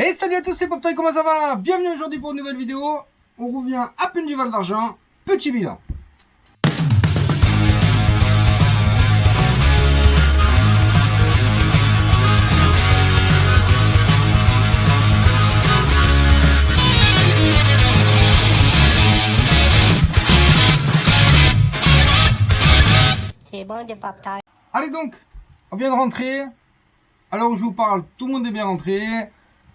Hey, salut à tous, c'est Poptoy, comment ça va? Bienvenue aujourd'hui pour une nouvelle vidéo. On revient à peine du Val d'Argent. Petit bilan. C'est bon de Poptoy. Allez donc, on vient de rentrer. Alors où je vous parle, tout le monde est bien rentré.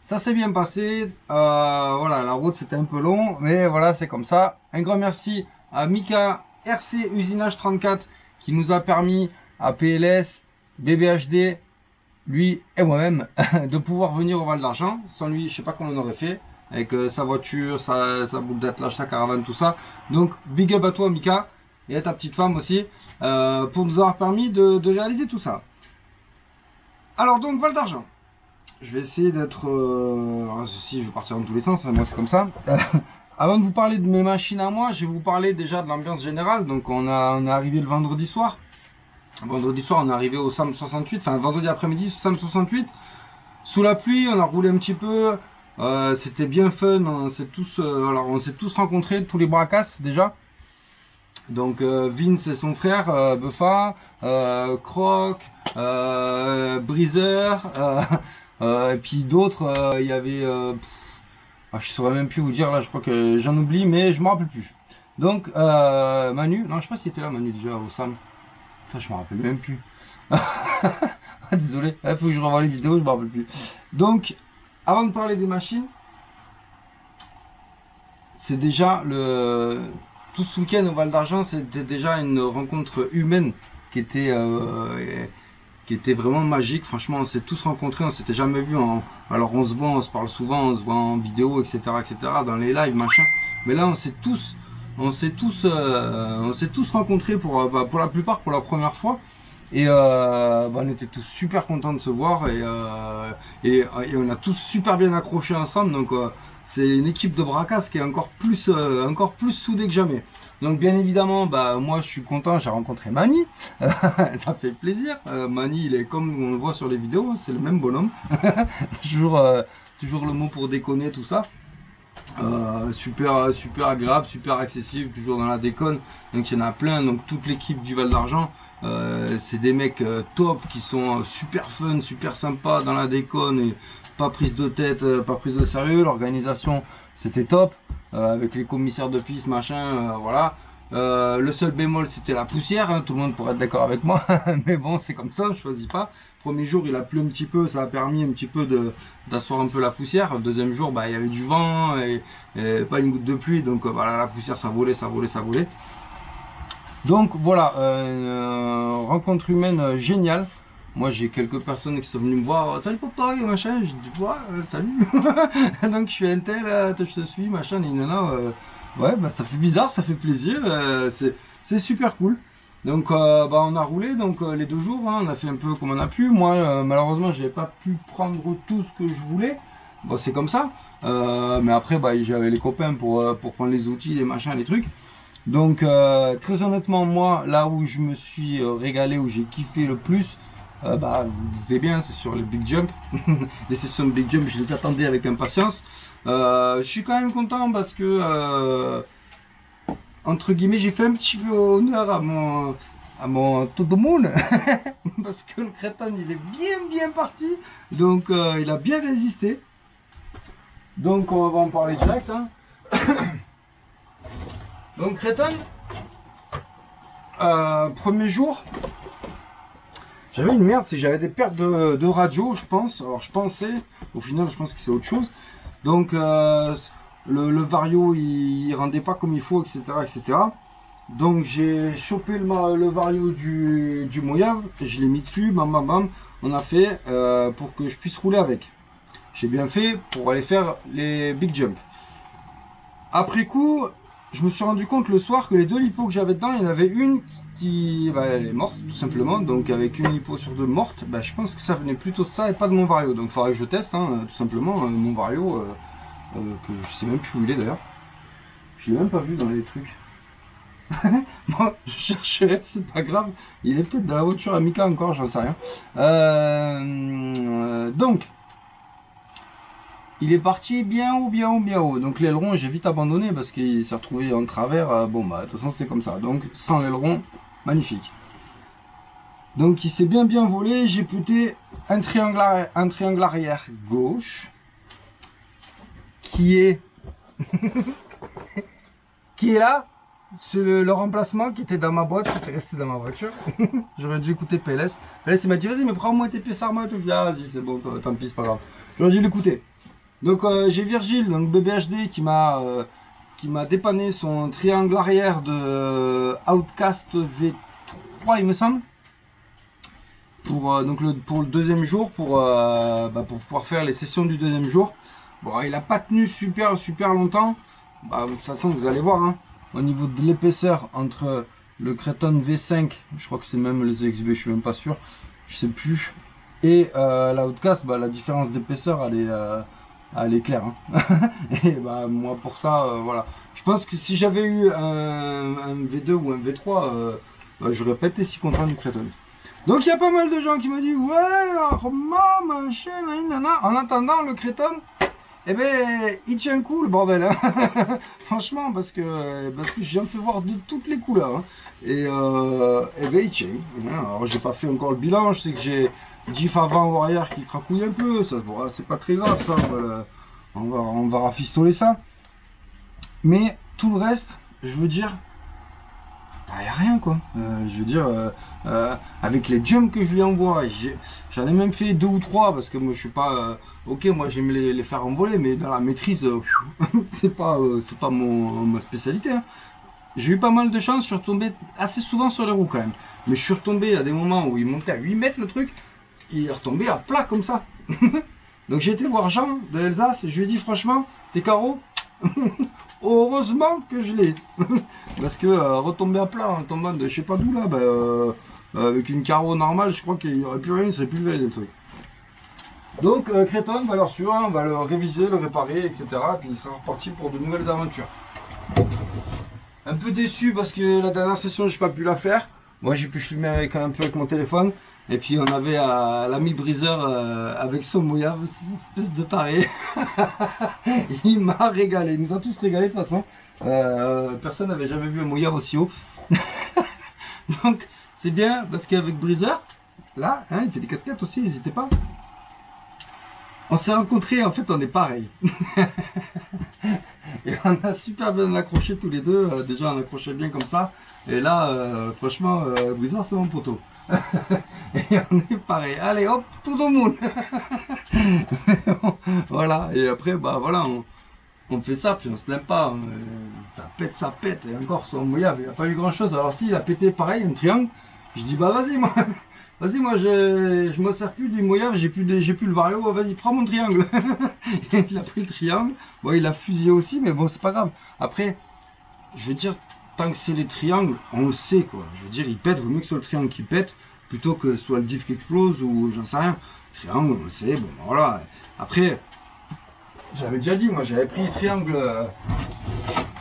Ça s'est bien passé. Voilà, la route c'était un peu long, mais voilà, c'est comme ça. Un grand merci à Mika RC Usinage 34 qui nous a permis à PLS, BBHD, lui et moi-même de pouvoir venir au Val d'Argent. Sans lui, je sais pas comment on aurait fait avec sa voiture, sa boule d'attelage, sa caravane, tout ça. Donc big up à toi Mika et à ta petite femme aussi pour nous avoir permis de réaliser tout ça. Alors donc Val d'Argent. Je vais essayer d'être... si je vais partir dans tous les sens, hein, moi c'est comme ça. Avant de vous parler de mes machines à moi, je vais vous parler déjà de l'ambiance générale. Donc on est arrivé le vendredi soir. Vendredi soir on est arrivé au SAM 68, enfin vendredi après-midi au SAM 68. Sous la pluie, on a roulé un petit peu. C'était bien fun, on s'est tous rencontrés, tous les bracasses déjà. Donc Vince et son frère, Buffa, Croc, Breezer, et puis d'autres, il y avait, je saurais même plus vous dire là, je crois que j'en oublie, mais je me rappelle plus. Donc Manu, non je sais pas s'il était là Manu déjà au Sam, enfin, je me rappelle même plus. Désolé, il faut que je revoie les vidéos, je me rappelle plus. Donc avant de parler des machines, c'est déjà tout ce week-end au Val d'Argent, c'était déjà une rencontre humaine qui était vraiment magique. Franchement, on s'est tous rencontrés, on s'était jamais vus. Alors on se voit, on se parle souvent, on se voit en vidéo, etc., dans les lives, machin. Mais là, on s'est tous rencontrés pour la plupart pour la première fois. Et on était tous super contents de se voir et on a tous super bien accroché ensemble. Donc c'est une équipe de bracasse qui est encore plus soudée que jamais. Donc bien évidemment, moi je suis content, j'ai rencontré Mani, ça fait plaisir. Mani, il est comme on le voit sur les vidéos, c'est le même bonhomme. toujours le mot pour déconner, tout ça. Super agréable, super accessible, toujours dans la déconne. Donc il y en a plein, donc toute l'équipe du Val d'Argent. C'est des mecs top qui sont super fun, super sympas dans la déconne et pas prise de tête, pas prise de sérieux. L'organisation c'était top avec les commissaires de piste machin, voilà. Le seul bémol c'était la poussière, hein, tout le monde pourrait être d'accord avec moi, mais bon c'est comme ça, je choisis pas. Premier jour il a plu un petit peu, ça a permis un petit peu d'asseoir un peu la poussière. Deuxième jour il y avait du vent et pas une goutte de pluie, donc voilà, la poussière ça volait. Donc voilà, rencontre humaine géniale. Moi j'ai quelques personnes qui sont venues me voir, salut papa, machin, je dis ouais, salut. Donc je suis un tel, je te suis, machin, ouais, ça fait bizarre, ça fait plaisir, c'est super cool. Donc on a roulé donc les 2 jours, hein, on a fait un peu comme on a pu. Moi malheureusement j'avais pas pu prendre tout ce que je voulais. Bon c'est comme ça. Mais après j'avais les copains pour prendre les outils, les machins, les trucs. Donc très honnêtement moi là où je me suis régalé, où j'ai kiffé le plus, vous savez bien c'est sur les big jump. Les sessions de big jump je les attendais avec impatience. Je suis quand même content parce que entre guillemets j'ai fait un petit peu honneur à mon tout le monde. Parce que le crétin il est bien parti, donc il a bien résisté, donc on va en parler direct, hein. Donc Créton, premier jour, j'avais une merde, j'avais des pertes de radio, je pense. Alors je pensais, au final je pense que c'est autre chose. Donc le vario il rendait pas comme il faut, etc. Donc j'ai chopé le vario du Moyave, je l'ai mis dessus, bam, on a fait pour que je puisse rouler avec. J'ai bien fait pour aller faire les big jumps. Après coup, je me suis rendu compte le soir que les 2 lipos que j'avais dedans, il y en avait une qui elle est morte tout simplement. Donc avec une lipo sur 2 morte, je pense que ça venait plutôt de ça et pas de mon vario. Donc il faudrait que je teste, hein, tout simplement mon vario, que je sais même plus où il est d'ailleurs. Je l'ai même pas vu dans les trucs. Moi je chercherai, c'est pas grave. Il est peut-être dans la voiture à Mika encore, j'en sais rien. Donc il est parti bien haut, bien haut, bien haut. Donc l'aileron, j'ai vite abandonné parce qu'il s'est retrouvé en travers. Bon, bah, de toute façon, c'est comme ça. Donc, sans l'aileron, magnifique. Donc, il s'est bien, bien volé. J'ai pété un triangle arrière gauche qui est, qui est là. C'est le remplacement qui était dans ma boîte, qui était resté dans ma voiture. J'aurais dû écouter PLS. PLS, il m'a dit, vas-y, mais prends-moi tes pièces armées. Tout. Ah, je dis, c'est bon, tant pis, c'est pas grave. J'aurais dû l'écouter. Donc j'ai Virgile, donc BBHD, qui m'a dépanné son triangle arrière de Outcast V3, il me semble, pour pour le deuxième jour, pour pouvoir faire les sessions du deuxième jour. Bon, il a pas tenu super longtemps. Bah, de toute façon, vous allez voir, hein, au niveau de l'épaisseur entre le Creton V5, je crois que c'est même les EXB, je suis même pas sûr, je sais plus, et la Outcast, bah, la différence d'épaisseur, elle est claire. Hein. Et bah, moi, pour ça, voilà. Je pense que si j'avais eu un V2 ou un V3, bah, j'aurais pas été si content du Creton. Donc, il y a pas mal de gens qui me disent, ouais, Armand, machin, nanana. En attendant, le Creton, eh ben, il tient le coup, le bordel. Hein. Franchement, parce que j'ai fait voir de toutes les couleurs. Hein. Et ben, il tient. Alors, j'ai pas fait encore le bilan. Je sais que j'ai diff avant ou arrière qui cracouille un peu. Ça, bon, c'est pas très grave, ça. On va rafistoler ça. Mais tout le reste, je veux dire, il n'y a rien, quoi. Je veux dire, avec les jumps que je lui envoie, j'en ai même fait 2 ou 3 parce que moi je suis pas. Ok, moi j'aime les faire envoler, mais dans la maîtrise, c'est pas ma spécialité. Hein. J'ai eu pas mal de chance, je suis retombé assez souvent sur les roues quand même. Mais je suis retombé à des moments où il montait à 8 mètres le truc, il est retombé à plat comme ça. Donc j'ai été voir Jean de l'Alsace, je lui ai dit franchement, tes carreaux, heureusement que je l'ai. Parce que retomber à plat en tombant de je sais pas d'où là, avec une carreau normale, je crois qu'il n'y aurait plus rien, il serait plus levé le truc. Donc Creton, valeur sûre, on va le réviser, le réparer, etc. Et puis il sera reparti pour de nouvelles aventures. Un peu déçu parce que la dernière session, j'ai pas pu la faire. Moi, j'ai pu filmer un peu avec mon téléphone. Et puis on avait l'ami briseur avec son mouillave, espèce de taré. Il m'a régalé, il nous a tous régalé de toute façon. Personne n'avait jamais vu un mouillave aussi haut. Donc c'est bien parce qu'avec briseur, là, hein, il fait des casquettes aussi, n'hésitez pas. On s'est rencontrés, en fait on est pareil. Et on a super bien accroché tous les deux. Déjà on accrochait bien comme ça. Et là, franchement, briseur c'est mon poteau. Et on est pareil. Allez hop, tout le monde. Voilà. Et après, bah voilà, on fait ça, puis on se plaint pas. Ça pète. Et encore, son mouillave, il n'y a pas eu grand chose. Alors s'il a pété pareil, un triangle, je dis bah vas-y moi. Vas-y, moi je me sers plus du mouillave, j'ai plus le vario, vas-y, prends mon triangle. Il a pris le triangle, bon, il a fusillé aussi, mais bon, c'est pas grave. Après, je veux dire, tant que c'est les triangles, on le sait, quoi. Je veux dire, il pète, vaut mieux que ce soit le triangle qui pète, plutôt que ce soit le diff qui explose, ou j'en sais rien. Triangle, on le sait, bon, voilà. Après, j'avais déjà dit, moi, j'avais pris triangle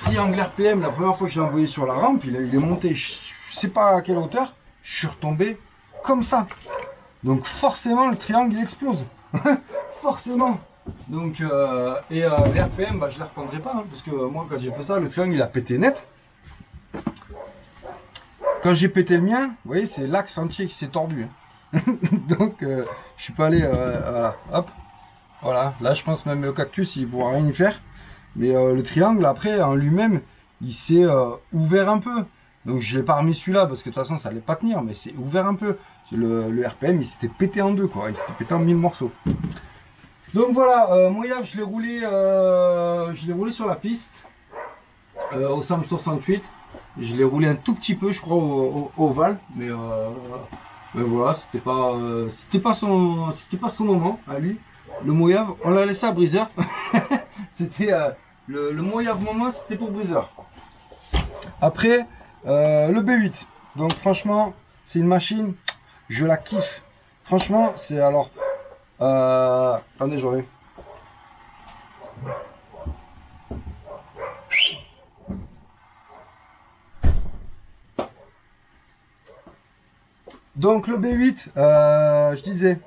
RPM, la première fois que j'ai envoyé sur la rampe, il est monté, je sais pas à quelle hauteur, je suis retombé comme ça. Donc forcément le triangle il explose. Forcément. Donc les RPM, bah, je les reprendrai pas hein, parce que moi quand j'ai fait ça, le triangle il a pété net. Quand j'ai pété le mien, vous voyez, c'est l'axe entier qui s'est tordu. Hein. Donc je suis pas allé voilà, hop. Voilà, là je pense même le cactus il pourra rien y faire. Mais le triangle après en lui-même, il s'est ouvert un peu. Donc je l'ai pas remis celui-là parce que de toute façon ça allait pas tenir, mais c'est ouvert un peu. Le RPM il s'était pété en deux quoi, il s'était pété en 1000 morceaux. Donc voilà, mouillave je l'ai roulé sur la piste au Sam 68. Je l'ai roulé un tout petit peu je crois au Oval, mais voilà, c'était pas son moment à lui. Le mouillave, on l'a laissé à briseur. C'était le mouillave moment, c'était pour briseur. Après le B8. Donc franchement, c'est une machine, je la kiffe. Franchement, c'est alors attendez, j'aurai. Donc le B8, je disais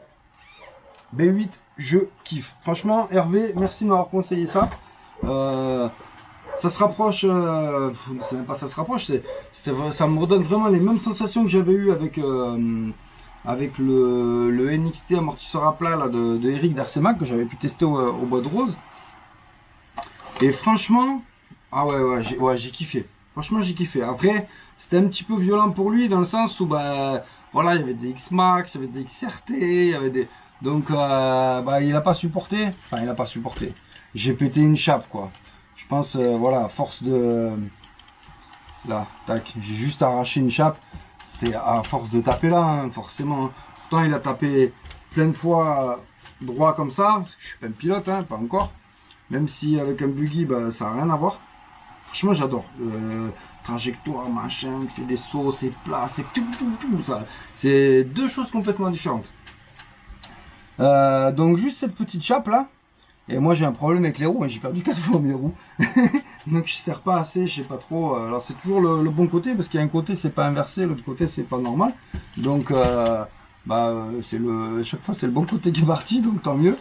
B8 je kiffe. Franchement, Hervé, merci de m'avoir conseillé ça. Ça se rapproche, c'est même pas ça se rapproche, ça me redonne vraiment les mêmes sensations que j'avais eu avec, avec le NXT amortisseur à plat là, de Eric d'Arsemac que j'avais pu tester au Bois de Rose. Et franchement, ah ouais, j'ai kiffé. Franchement, j'ai kiffé. Après, c'était un petit peu violent pour lui dans le sens où, bah, voilà, il y avait des X-Max, il y avait des XRT, il y avait des. Donc, bah, il a pas supporté. Enfin, il a pas supporté. J'ai pété une chape, quoi. Je pense, voilà, à force de. Là, tac, j'ai juste arraché une chape. C'était à force de taper là, hein, forcément. Pourtant, il a tapé plein de fois droit comme ça. Parce que je suis pas un pilote, hein, pas encore. Même si avec un buggy, bah, ça n'a rien à voir. Franchement, j'adore. Trajectoire, machin, il fait des sauts, c'est plat, c'est tout, ça. C'est deux choses complètement différentes. Donc, juste cette petite chape là. Et moi, j'ai un problème avec les roues. Hein, j'ai perdu 4 fois mes roues. Donc, je ne sers pas assez, je sais pas trop. Alors, c'est toujours le bon côté parce qu'il y a un côté, c'est pas inversé, l'autre côté, c'est pas normal. Donc, chaque fois, c'est le bon côté qui est parti, donc tant mieux.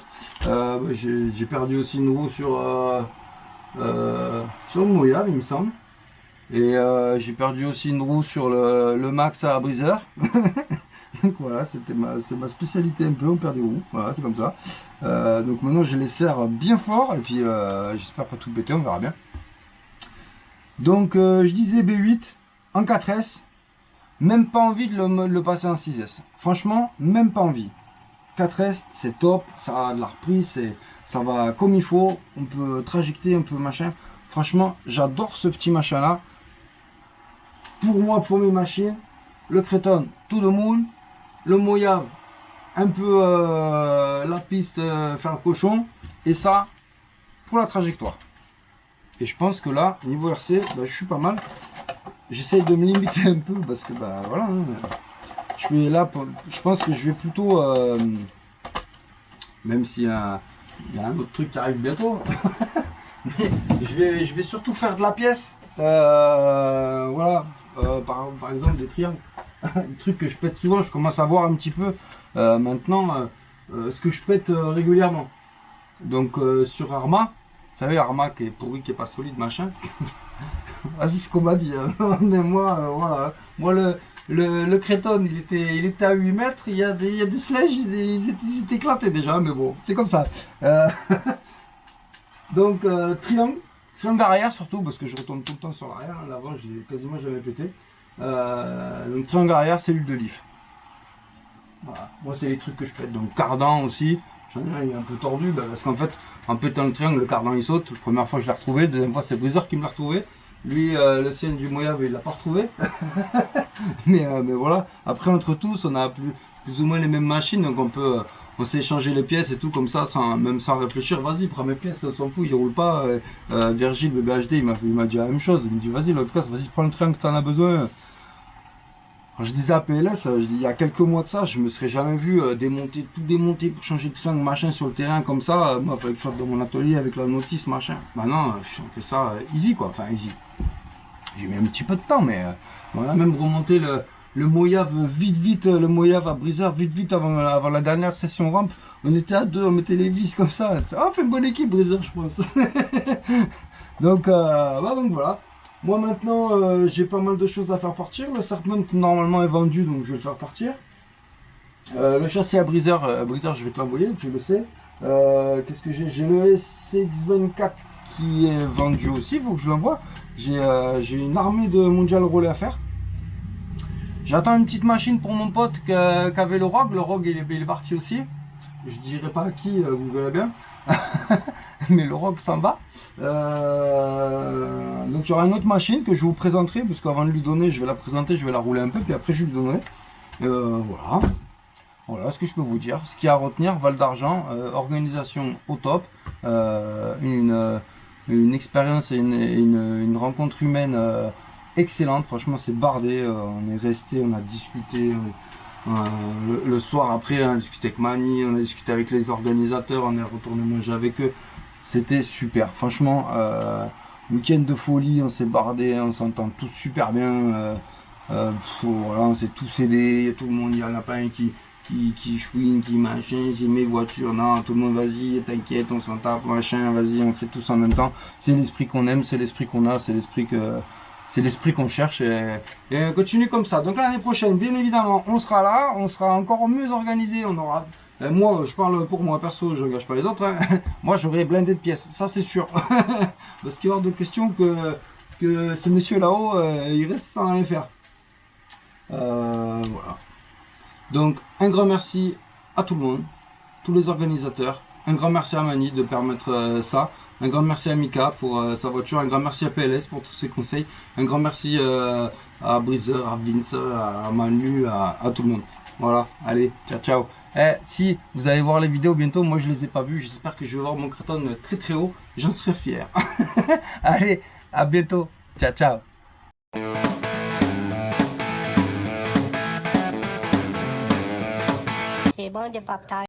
J'ai perdu aussi une roue sur le Mojave, il me semble. Et j'ai perdu aussi une roue sur le Max à briseur. Donc voilà, c'est ma spécialité un peu, on perd des roues. Voilà, c'est comme ça. Donc maintenant, je les serre bien fort et puis j'espère pas tout péter, on verra bien. Donc je disais B8 en 4S, même pas envie de le passer en 6S. Franchement, même pas envie. 4S, c'est top, ça a de la reprise, ça va comme il faut, on peut trajecter un peu machin. Franchement, j'adore ce petit machin là. Pour moi, pour mes machines, le Creton, tout le monde, le Mojave, un peu la piste faire le cochon, et ça pour la trajectoire. Et je pense que là, niveau RC, bah, je suis pas mal. J'essaye de me limiter un peu parce que bah voilà. Hein, je pense que je vais plutôt, même s'il y a un autre truc qui arrive bientôt, mais je vais surtout faire de la pièce. Voilà, par exemple des triangles. Un truc que je pète souvent, je commence à voir un petit peu maintenant ce que je pète régulièrement. Donc sur Arma, vous savez, Arma qui est pourri, qui est pas solide, machin. Vas-y, ce qu'on m'a dit. Hein. Mais moi, voilà. Moi, le Creton, il était à 8 mètres. Il y a des sledges, ils étaient éclatés déjà, mais bon, c'est comme ça. Donc, triangle arrière surtout, parce que je retourne tout le temps sur l'arrière. L'avant, j'ai quasiment jamais pété. Donc, triangle arrière, cellule de lift. Voilà. Moi, c'est les trucs que je pète. Donc, cardan aussi. J'en ai un, il est un peu tordu, bah, parce qu'en fait, en pétant le triangle, le cardan il saute. La première fois, je l'ai retrouvé. Deuxième fois, c'est Briseur qui me l'a retrouvé. Lui, le sien du Mojave, il l'a pas retrouvé. mais voilà. Après, entre tous, on a plus ou moins les mêmes machines, donc on sait échanger les pièces et tout comme ça, même sans réfléchir. Vas-y, prends mes pièces, on s'en fout, il roule pas. Virgile, BBHD, il m'a dit la même chose. Il me dit, vas-y, l'autre casse, vas-y, prends le triangle, t'en as besoin. Quand je disais à PLS, je dis, il y a quelques mois de ça, je me serais jamais vu tout démonter pour changer de triangle, machin, sur le terrain comme ça. Moi, il fallait que je sois dans mon atelier avec la notice, machin. Maintenant, on fait ça easy, quoi. Enfin, easy. J'ai mis un petit peu de temps, mais on a même remonté le Mojave vite, le Mojave à briseur vite avant la dernière session rampe. On était à deux, on mettait les vis comme ça. On fait une bonne équipe briseur, je pense. Donc voilà. Moi maintenant, j'ai pas mal de choses à faire partir. Le Serpent normalement est vendu, donc je vais le faire partir. Le châssis à briseur, je vais te l'envoyer, tu le sais. Qu'est-ce que j'ai? J'ai le SCX24 qui est vendu aussi, il faut que je l'envoie. J'ai une armée de Mondial Relais à faire. J'attends une petite machine pour mon pote qui avait le Rogue. Le Rogue il est parti aussi. Je dirais pas à qui, vous verrez bien. Mais le Rogue s'en va. Donc il y aura une autre machine que je vous présenterai, parce qu'avant de lui donner, je vais la présenter, je vais la rouler un peu, puis après je lui donnerai. Voilà ce que je peux vous dire. Ce qu'il y a à retenir, Val d'Argent, organisation au top, une expérience et une rencontre humaine excellente. Franchement, c'est bardé. On est resté, on a discuté. Le soir après, on a discuté avec Mani, on a discuté avec les organisateurs, on est retourné manger avec eux. C'était super. Franchement, week-end de folie, on s'est bardé, on s'entend tous super bien. Voilà, on s'est tous aidés, tout le monde, il n'y en a pas un qui qui chouine, qui machin, j'ai mes voitures, non, tout le monde, vas-y, t'inquiète, on s'en tape, machin, vas-y, on fait tous en même temps. C'est l'esprit qu'on aime, c'est l'esprit qu'on a, c'est l'esprit qu'on cherche et on continue comme ça. Donc l'année prochaine, bien évidemment, on sera là, on sera encore mieux organisé, on aura. Moi, je parle pour moi perso, je n'engage pas les autres. Hein. Moi, j'aurais blindé de pièces, ça c'est sûr. Parce qu'il y a hors de question que ce monsieur là-haut, il reste sans rien faire. Voilà. Donc, un grand merci à tout le monde, tous les organisateurs. Un grand merci à Mani de permettre ça. Un grand merci à Mika pour sa voiture. Un grand merci à PLS pour tous ses conseils. Un grand merci à Breezer, à Vince, à Manu, à tout le monde. Voilà, allez, ciao, ciao. Si vous allez voir les vidéos bientôt, moi je les ai pas vues. J'espère que je vais voir mon Kraton très très haut. J'en serai fier. Allez, à bientôt. Ciao, ciao. C'est bon de pop-tart.